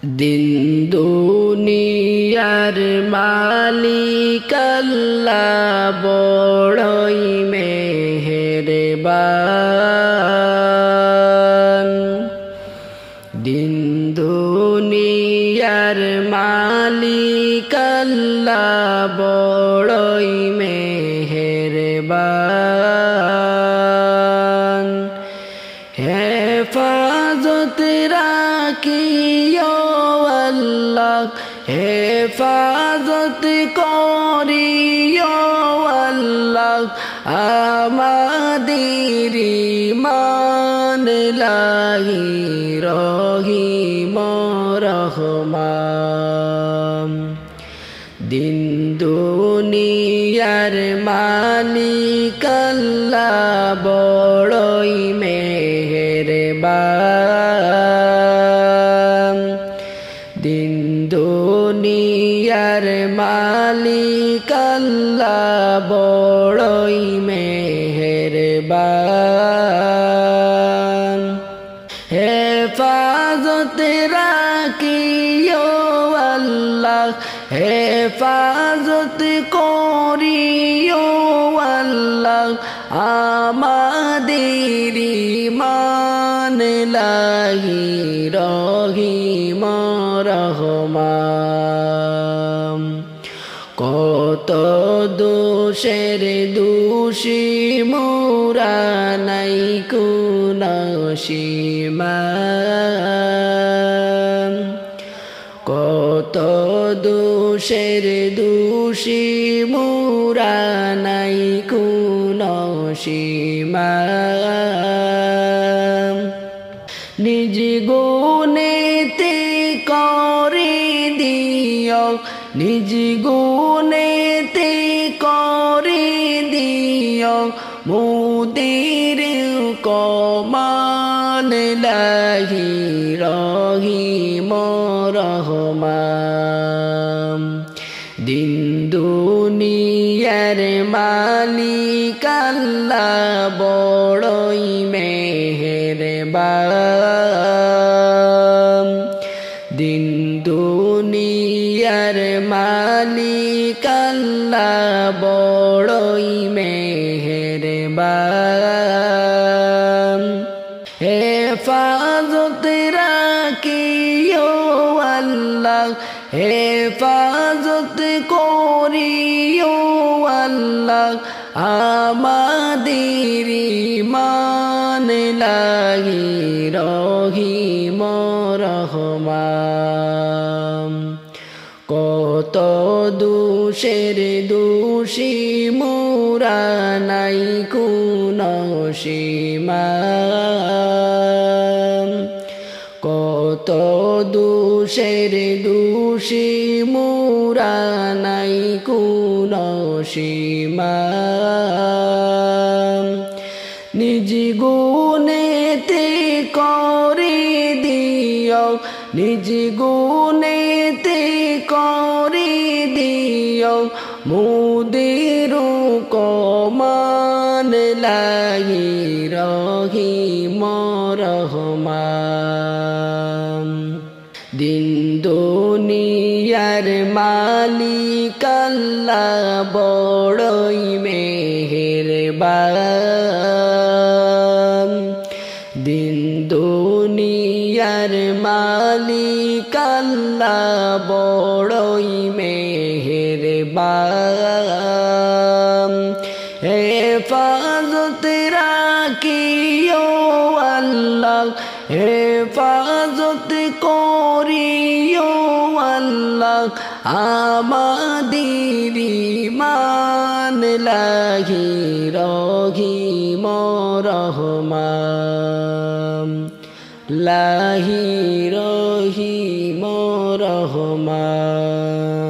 দিন দুনিয়ার মালিক আল্লাহ বড়ই মেহেরবান। দিন দুনিয়ার মালিক আল্লাহ বড়ই মেহেরবান। হেফাজত রাখিও আল্লাহ, হেফাজত করিও আল্লাহ, আমাদের ঈমান লাহি রহিম রহমান। দিন দুনিয়ার মালিক আল্লাহ বড়ই মেহেরবান। দিন দুনিয়ার মালিক আল্লাহ বড়ই মেহেরবান। হেফাজত রাখিও আল্লাহ, হেফাজত করিও আল্লাহ, আমাদের ঈমান লাহি রহিম রহমান। কত দোষের দোষী মোরা নাই কোনো সীমা, কত দোষের দোষী মোরা নাই কোনো সীমা। নিজ গুণেতে করে দিও, নিজ গুণেতে করে দিও মোদের কমান লাহি রহিম রহমান। দিন দুনিয়ার মালিক আল্লাহ বড়ই মেহেরবান। দিন দুনিয়ার মালিক আল্লাহ বড়ই মেহেরবান। হেফাজত রাখিও আল্লাহ, হেফাজত করিও আল্লাহ, আমাদের ঈমান লাহি রহিম রহমান। কত দোষের দোষী মোরা নাই কোনো সীমা, কত দোষের দোষী মোরা নাই কোনো সীমা। নিজ গুণেতে করে দিও, নিজ গুণেতে করে দিও মোদের কমান লাহি রহিম রহমান। দিন দুনিয়ার মালিক আল্লাহ বড়ই মেহেরবান। দিন দুনিয়ার মালিক আল্লাহ বড়ই মেহেরবান। হেফাজত রাখিও আল্লাহ, হেফাজত করিও আল্লাহ, আমাদের ঈমান লাহি রহিম রহমান। লাহি রহিম রহমান।